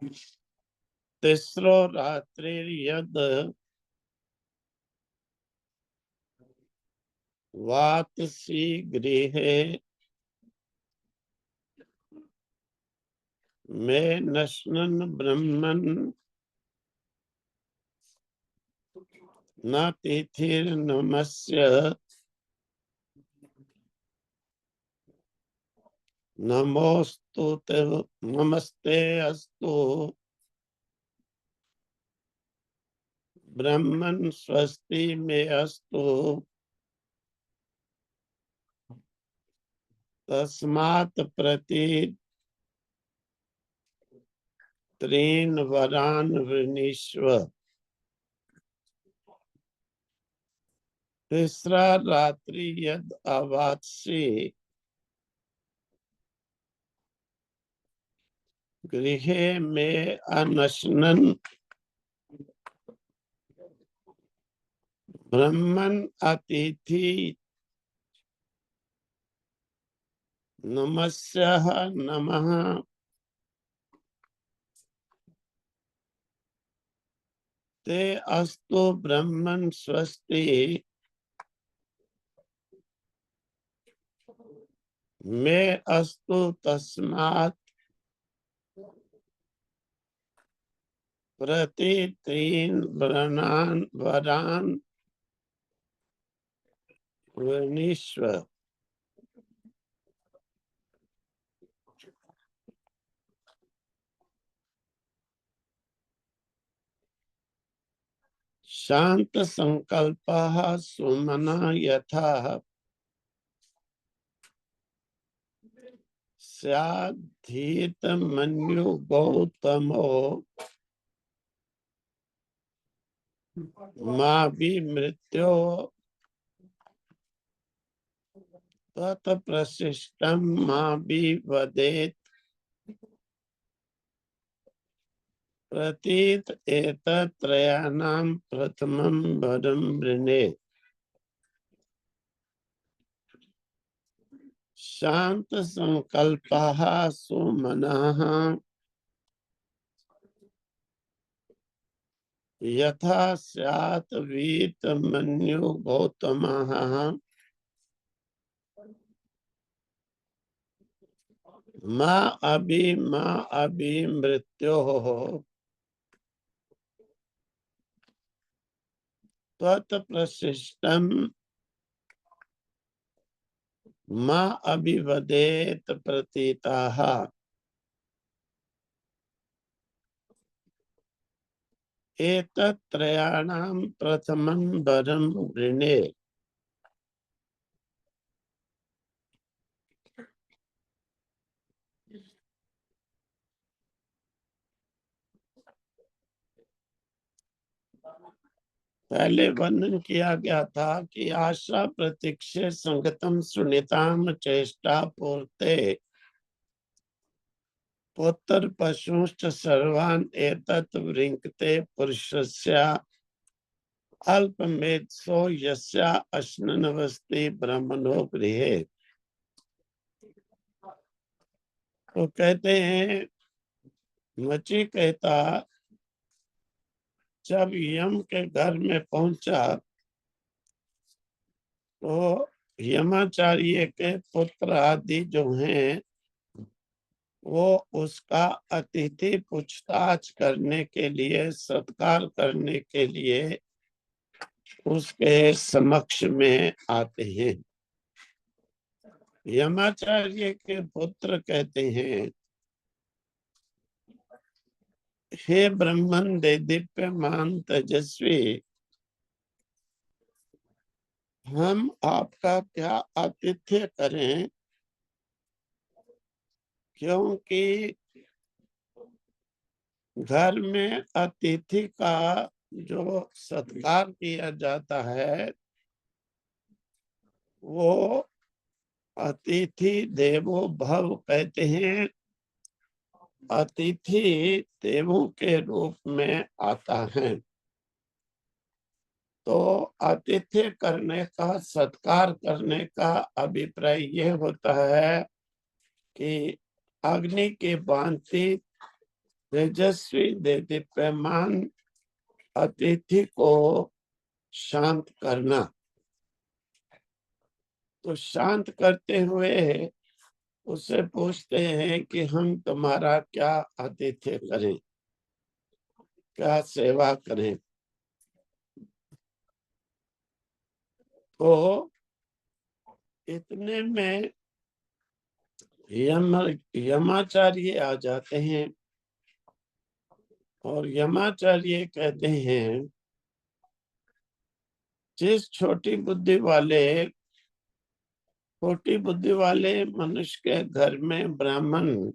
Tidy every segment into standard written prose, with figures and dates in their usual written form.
तिस्रो रात्रिर्यद् वातसी गृहे मे नश्नन् ब्रह्मन् न तिथिर्नमस्य नमोस्तु ते नमस्ते अस्तु ब्रह्मन् स्वस्ति मे अस्तु तस्मात् प्रति त्रीन् वरान् वृणीष्व। तीसरा रात्रि यद आवात्सी गृहे में अनशनन् ब्रह्मन् अतिथि नमस्यः नमः ते अस्तु ब्रह्मन् स्वस्ति मे अस्तु तस्मात् प्रति तीन वरान् वृणीष्व। शांत संकल्पः सुमना यथा स्याद्धीत मन्यु गौतमो मां भी मृत्यो तत प्रशिष्टम मां भी वदेत प्रतीत एतत्रयाणां प्रथमं वरं वृणे। शांत संकल्पः सुमनः यथा स्यात् वीत मन्यु गौतमः मां अभी मृत्योः त्वत् प्रशिष्टं मां अभिवदेत प्रतीताः। एतत्त्रयाणां प्रथमं वरं वृणे। पहले वर्णन किया गया था कि आशा प्रतीक्षे संगतम सुनिताम चेष्टा पूर्ते पुत्र पशुश्च सर्वान् एतत् वृङ्क्ते पुरुषस्य अल्पमेधसो यस्या अश्ननवस्ति ब्रह्मणो गृहे। तो कहते हैं नचिकेता जब यम के घर में पहुंचा तो यमाचार्य के पुत्र आदि जो हैं वो उसका अतिथि पूछताछ करने के लिए सत्कार करने के लिए उसके समक्ष में आते हैं। यमाचार्य के पुत्र कहते हैं हे ब्रह्मन दे दीप्यमान तेजस्वी, हम आपका क्या आतिथ्य करें, क्योंकि घर में अतिथि का जो सत्कार किया जाता है वो अतिथि देवो भव कहते हैं। अतिथि देवों के रूप में आता है। तो आतिथ्य करने का सत्कार करने का अभिप्राय ये होता है कि अग्नि की भांति तेजस्वी देदीप्यमान अतिथि को शांत करना। तो शांत करते हुए उससे पूछते हैं कि हम तुम्हारा क्या आतिथ्य करें, क्या सेवा करें। तो इतने में यमाचार्य आ जाते हैं और यमाचार्य कहते हैं, जिस छोटी बुद्धि वाले मनुष्य के घर में ब्राह्मण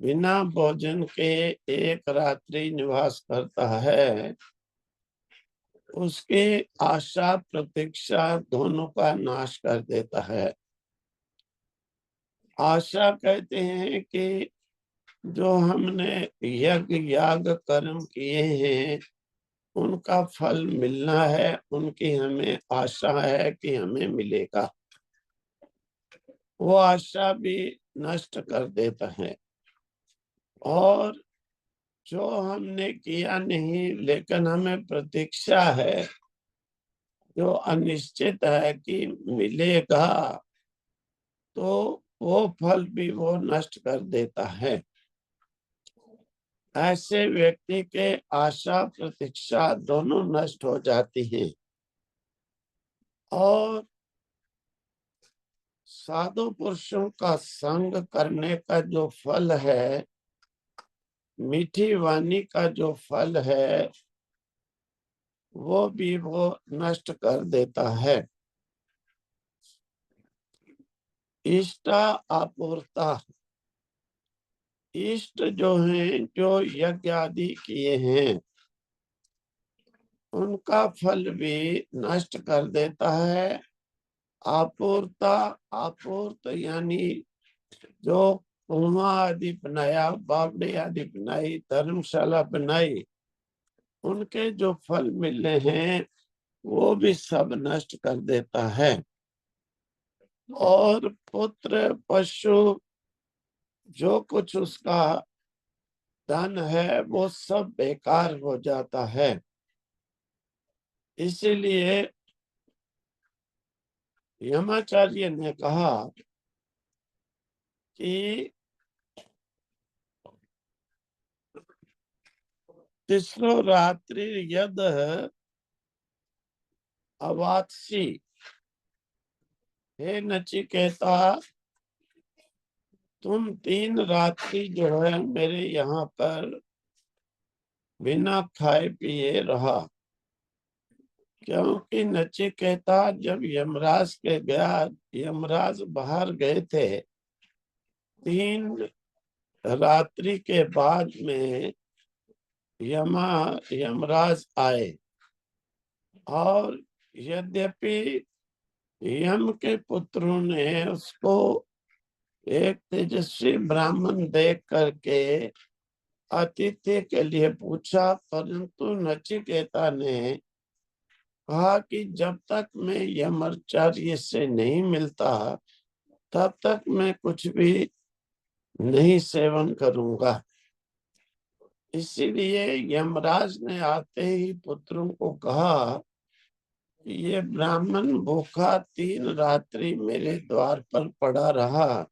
बिना भोजन के एक रात्रि निवास करता है, उसके आशा प्रतीक्षा दोनों का नाश कर देता है। आशा कहते हैं कि जो हमने यज्ञ याग कर्म किए हैं उनका फल मिलना है, उनकी हमें आशा है कि हमें मिलेगा, वो आशा भी नष्ट कर देता है। और जो हमने किया नहीं लेकिन हमें प्रतीक्षा है, जो अनिश्चित है कि मिलेगा, तो वो फल भी वो नष्ट कर देता है। ऐसे व्यक्ति के आशा प्रतीक्षा दोनों नष्ट हो जाती हैं। और साधु पुरुषों का संग करने का जो फल है, मीठी वाणी का जो फल है, वो भी वो नष्ट कर देता है। इष्टा आपूर्ता, इष्ट जो हैं, जो यज्ञ आदि किए हैं, उनका फल भी नष्ट कर देता है। आपूर्ता, आपूर्त यानी जो कुआं आदि बनाया, बावड़ी आदि बनाई, धर्मशाला बनाई, उनके जो फल मिलने हैं वो भी सब नष्ट कर देता है। और पुत्र पशु जो कुछ उसका धन है वो सब बेकार हो जाता है। इसीलिए यमाचार्य ने कहा कि तिस्रो रात्रि यद अवात्सी, हे नचिकेता, तुम 3 रात्रि जो है मेरे यहाँ पर बिना खाए पिए रहा। क्योंकि नचिकेता जब यमराज बाहर गए थे, 3 रात्रि के बाद में यमराज आए। और यद्यपि यम के पुत्रों ने उसको एक तेजस्वी ब्राह्मण देख करके आतिथ्य के लिए पूछा, परंतु नचिकेता ने कहा कि जब तक मैं यमाचार्य से नहीं मिलता तब तक मैं कुछ भी नहीं सेवन करूंगा। इसीलिए यमराज ने आते ही पुत्रों को कहा, ये ब्राह्मण भूखा 3 रात्रि मेरे द्वार पर पड़ा रहा।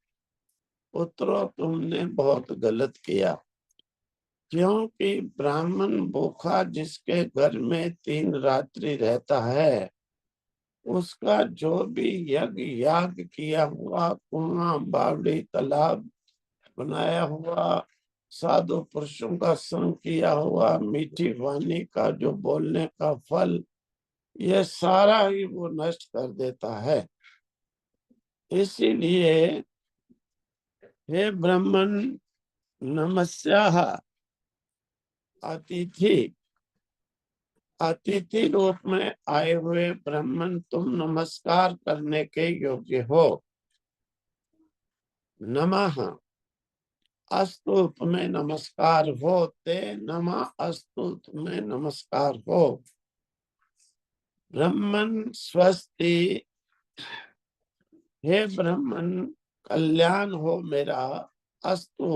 पुत्रों, तुमने बहुत गलत किया, क्योंकि ब्राह्मण भूखा जिसके घर में 3 रात्रि रहता है, उसका जो भी यज्ञ याग किया हुआ, कुआं बावड़ी तालाब बनाया हुआ, साधु पुरुषों का संग किया हुआ, मीठी वाणी का जो बोलने का फल, ये सारा ही वो नष्ट कर देता है। इसीलिए हे ब्राह्मण, नमस्याः अतिथि, अतिथि रूप में आए हुए ब्राह्मण, तुम नमस्कार करने के योग्य हो। नमः अस्तु, तुम्हें नमस्कार हो। ते नमः अस्तु, तुम्हें नमस्कार हो। ब्राह्मण स्वस्ति, हे ब्राह्मण कल्याण हो मेरा। अस्तु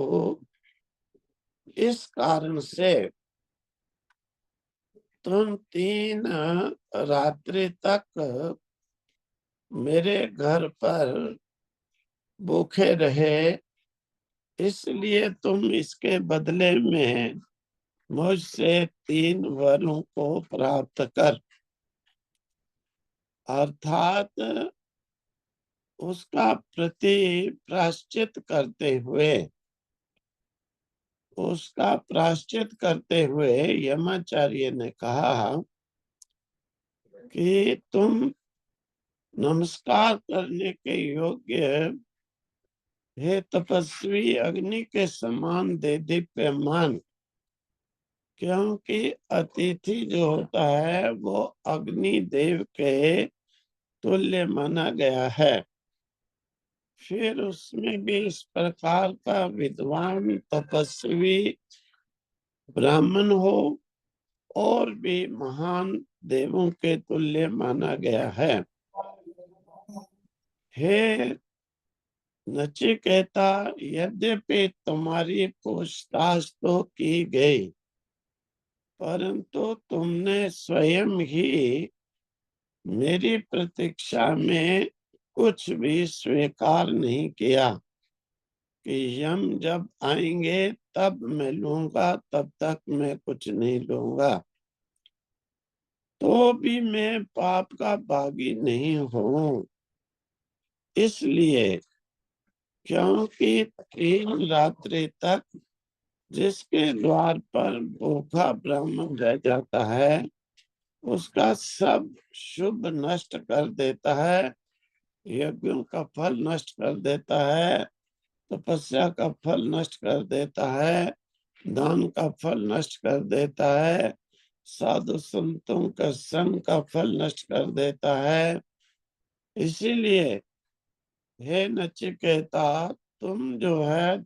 इस कारण से तुम 3 रात्रि तक मेरे घर पर भूखे रहे, इसलिए तुम इसके बदले में मुझसे 3 वरों को प्राप्त कर। अर्थात उसका प्रायश्चित करते हुए, यमाचार्य ने कहा कि तुम नमस्कार करने के योग्य, हे तपस्वी, अग्नि के समान दे दीप्यमान, क्योंकि अतिथि जो होता है वो अग्नि देव के तुल्य माना गया है। फिर उसमें भी इस प्रकार का विद्वान तपस्वी ब्राह्मण हो और भी महान देवों के तुल्य माना गया है। हे नचिकेता, यद्यपि तुम्हारी पूछताछ तो की गई, परंतु तुमने स्वयं ही मेरी प्रतीक्षा में कुछ भी स्वीकार नहीं किया कि यम जब आएंगे तब मैं लूंगा, तब तक मैं कुछ नहीं लूंगा। तो भी मैं पाप का भागी नहीं हूं, इसलिए क्योंकि 3 रात्रि तक जिसके द्वार पर भूखा ब्राह्मण रह जाता है, उसका सब शुभ नष्ट कर देता है, यज्ञों का फल नष्ट कर देता है, तपस्या का फल नष्ट कर देता है, दान का फल नष्ट कर देता है, साधु संतों का संग का फल नष्ट कर देता है। इसीलिए हे नचिकेता, तुम जो है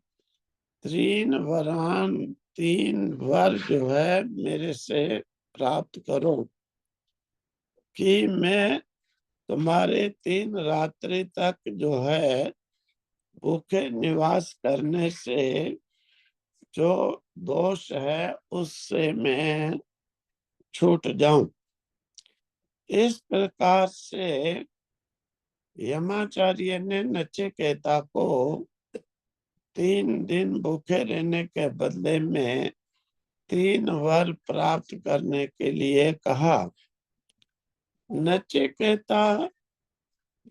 3 वर जो है मेरे से प्राप्त करो कि मैं तुम्हारे 3 रात्रि तक जो है भूखे निवास करने से जो दोष है उससे मैं छूट जाऊं। इस प्रकार से यमाचार्य ने नचिकेता को 3 दिन भूखे रहने के बदले में 3 वर प्राप्त करने के लिए कहा। नचिकेता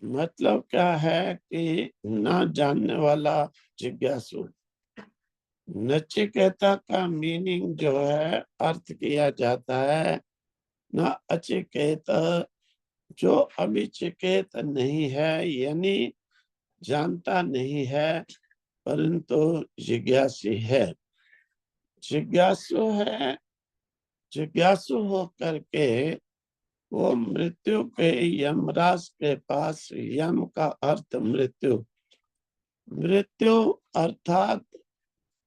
मतलब क्या है कि ना जानने वाला जिज्ञासु। नचिकेता का मीनिंग जो है, अर्थ किया जाता है ना अचिकेत, जो अभिचिकेत नहीं है, यानी जानता नहीं है परंतु जिज्ञासी है। जिज्ञासु है, जिज्ञासु होकर के वो मृत्यु के यमराज के पास, यम का अर्थ मृत्यु, मृत्यु अर्थात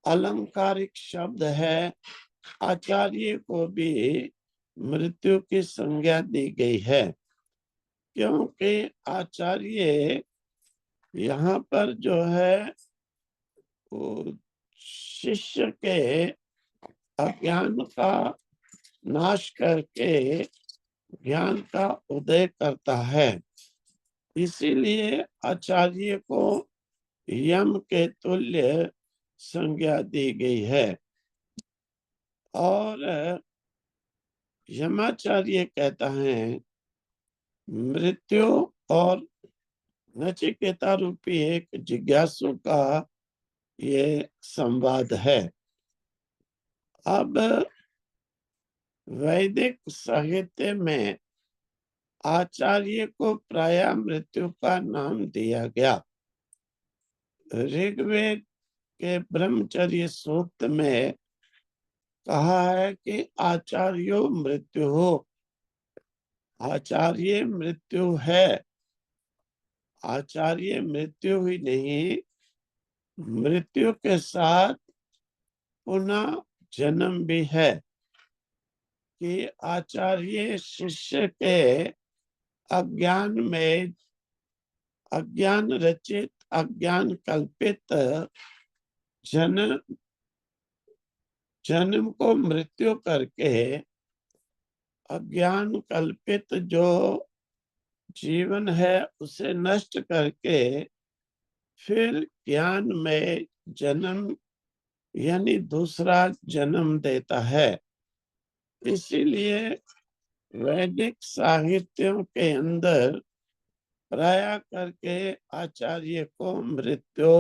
अलंकारिक शब्द है। आचार्य को भी मृत्यु की संज्ञा दी गई है, क्योंकि आचार्य यहाँ पर जो है वो शिष्य के अज्ञान का नाश करके ज्ञान का उदय करता है। इसीलिए आचार्य को यम के तुल्य संज्ञा दी गई है। और यमाचार्य कहता है मृत्यु और नचिकेता रूपी एक जिज्ञासु का ये संवाद है। अब वैदिक साहित्य में आचार्य को प्राय मृत्यु का नाम दिया गया। ऋग्वेद के ब्रह्मचर्य सूक्त में कहा है कि आचार्यो मृत्यु हो, आचार्य मृत्यु है। आचार्य मृत्यु ही नहीं, मृत्यु के साथ पुनः जन्म भी है, कि आचार्य शिष्य के अज्ञान में, अज्ञान रचित, अज्ञान कल्पित जन्म जन्म को मृत्यु करके अज्ञान कल्पित जो जीवन है उसे नष्ट करके फिर ज्ञान में जन्म यानी दूसरा जन्म देता है। इसीलिए वैदिक साहित्यों के अंदर प्राय करके आचार्य को मृत्यु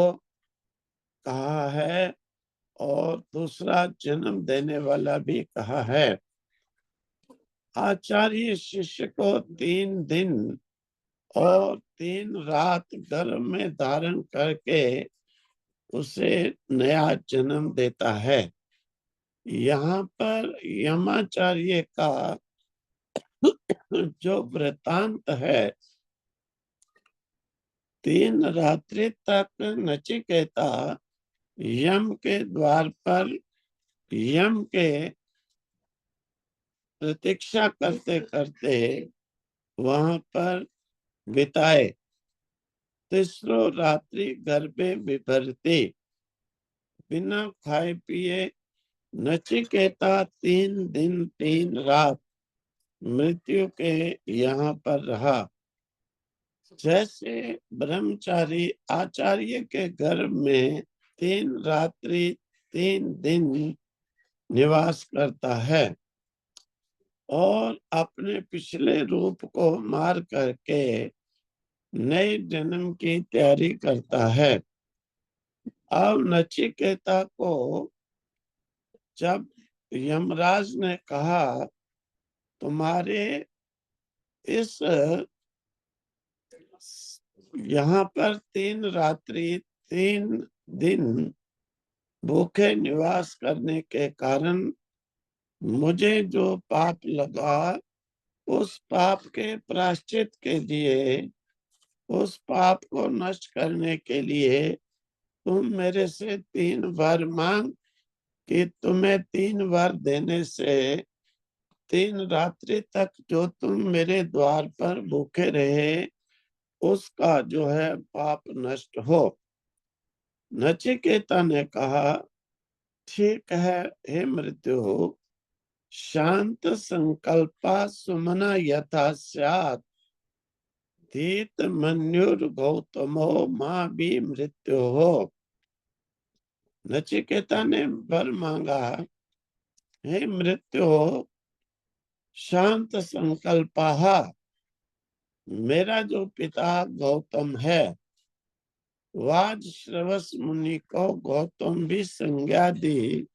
कहा है और दूसरा जन्म देने वाला भी कहा है। आचार्य शिष्य को 3 दिन और 3 रात गर्भ में धारण करके उसे नया जन्म देता है। यहाँ पर यमाचार्य का जो वृतांत है, 3 रात्रि तक नचिकेता यम के द्वार पर यम के प्रतीक्षा करते करते वहां पर बिताए। तीसरो रात्रि गर्भे विभरती, बिना खाए पिए नचिकेता 3 दिन 3 रात मृत्यु के यहाँ पर रहा। जैसे ब्रह्मचारी आचार्य के गर्भ में 3 रात्रि 3 दिन निवास करता है और अपने पिछले रूप को मार करके नए जन्म की तैयारी करता है। अब नचिकेता को जब यमराज ने कहा तुम्हारे इस यहाँ पर 3 रात्रि 3 दिन भूखे निवास करने के कारण मुझे जो पाप लगा, उस पाप के प्रायश्चित के लिए, उस पाप को नष्ट करने के लिए तुम मेरे से 3 बार मांग कि तुम्हें 3 बार देने से 3 रात्रि तक जो तुम मेरे द्वार पर भूखे रहे उसका जो है पाप नष्ट हो। नचिकेता ने कहा ठीक है हे मृत्यु, शांत संकल्पा सुमना यथा स्यात्, धीत मन्युर गौतमो माँ भी मृत्यु हो। नचिकेता ने वर मांगा हे मृत्यु, शांत संकल्पा, मेरा जो पिता गौतम है, वाज श्रवस मुनि को गौतम भी संज्ञा दी,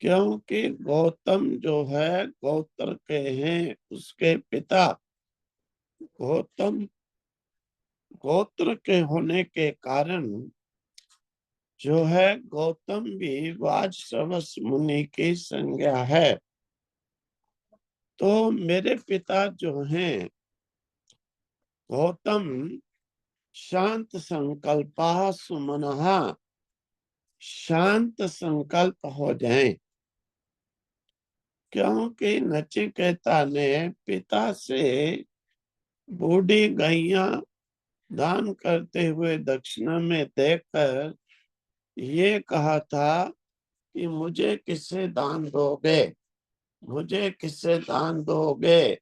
क्योंकि गौतम जो है गोत्र के हैं, उसके पिता गौतम गोत्र के होने के कारण जो है गौतम भी वाजश्रवस मुनि की संज्ञा है। तो मेरे पिता जो हैं गौतम शांत संकल्पा सुमनहा, शांत संकल्प हो जाएं, क्योंकि नचिकेता ने पिता से बूढ़ी गैया दान करते हुए दक्षिणा में देकर ये कहा था कि मुझे किससे दान दोगे, मुझे किससे दान दोगे।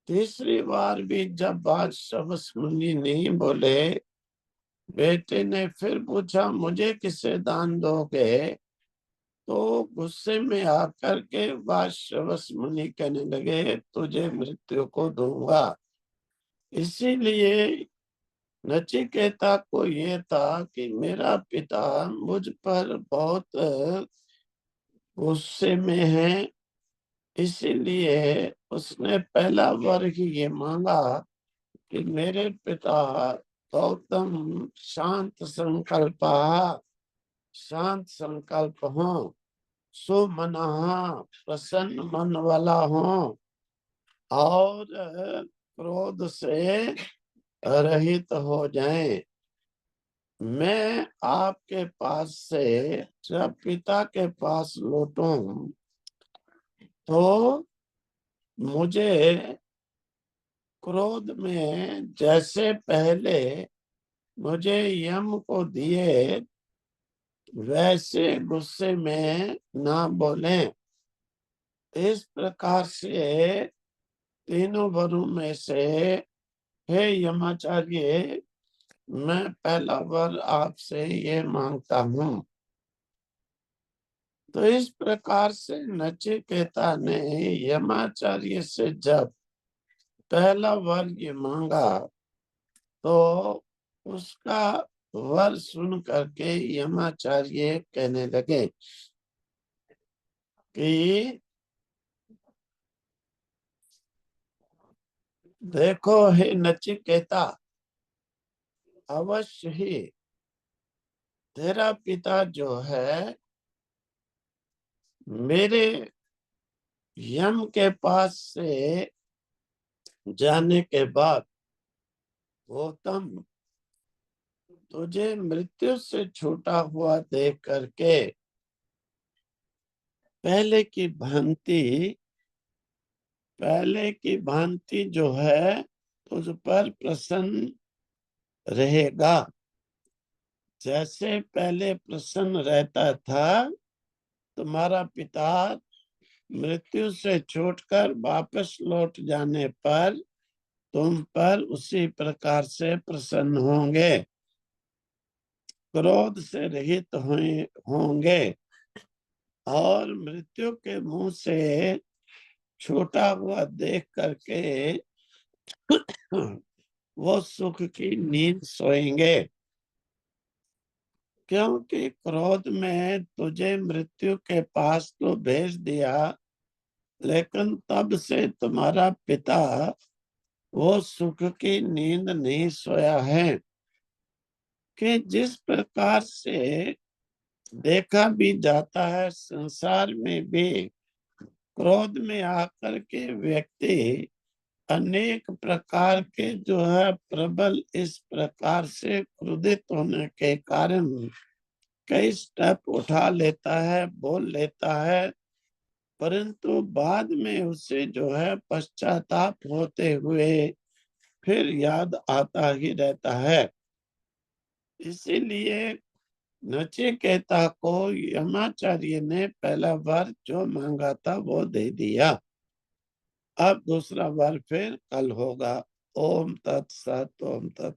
तीसरी बार भी जब बात श्रवस मुनि नहीं बोले, बेटे ने फिर पूछा मुझे किससे दान दोगे, तो गुस्से में आकर के बात श्रवस मुनि कहने लगे तुझे मृत्यु को दूंगा। इसीलिए नचिकेता को ये था कि मेरा पिता मुझ पर बहुत गुस्से में है, इसीलिए उसने पहला वर ही ये मांगा कि मेरे पिता गौतम शांत संकल्प हो, सुमनहा प्रसन्न मन वाला हो और क्रोध से रहित हो जाएं। मैं आपके पास से जब पिता के पास लौटूं तो मुझे क्रोध में जैसे पहले मुझे यम को दिए वैसे गुस्से में ना बोले। इस प्रकार से तीनों वरों में से हे यमाचार्य, मैं पहला वर आपसे ये मांगता हूँ। तो इस प्रकार से नचिकेता ने यमाचार्य से जब पहला वर ये मांगा, तो उसका वर सुन करके यमाचार्य कहने लगे कि देखो हे नचिकेता, अवश्य ही तेरा पिता जो है मेरे यम के पास से जाने के बाद गौतम तुझे मृत्यु से छूटा हुआ देख करके पहले की भांति जो है तुझ पर प्रसन्न रहेगा। जैसे पहले प्रसन्न रहता था, तुम्हारा पिता मृत्यु से छूटकर वापस लौट जाने पर तुम पर उसी प्रकार से प्रसन्न होंगे, क्रोध से रहित होंगे और मृत्यु के मुंह से छूटा हुआ देख करके वो सुख की नींद सोएंगे। क्योंकि क्रोध में तुझे मृत्यु के पास तो भेज दिया, लेकिन तब से तुम्हारा पिता वो सुख की नींद नहीं सोया है। कि जिस प्रकार से देखा भी जाता है संसार में भी, क्रोध में आकर के व्यक्ति अनेक प्रकार के जो है प्रबल इस प्रकार से क्रोधित होने के कारण कई स्टेप उठा लेता है, बोल लेता है, परंतु बाद में उसे जो है पश्चाताप होते हुए फिर याद आता ही रहता है। इसीलिए नचिकेता को यमाचार्य ने पहला वर जो मांगा था वो दे दिया। अब दूसरा वर फिर कल होगा। ओम तत्सत, ओम तत्सत।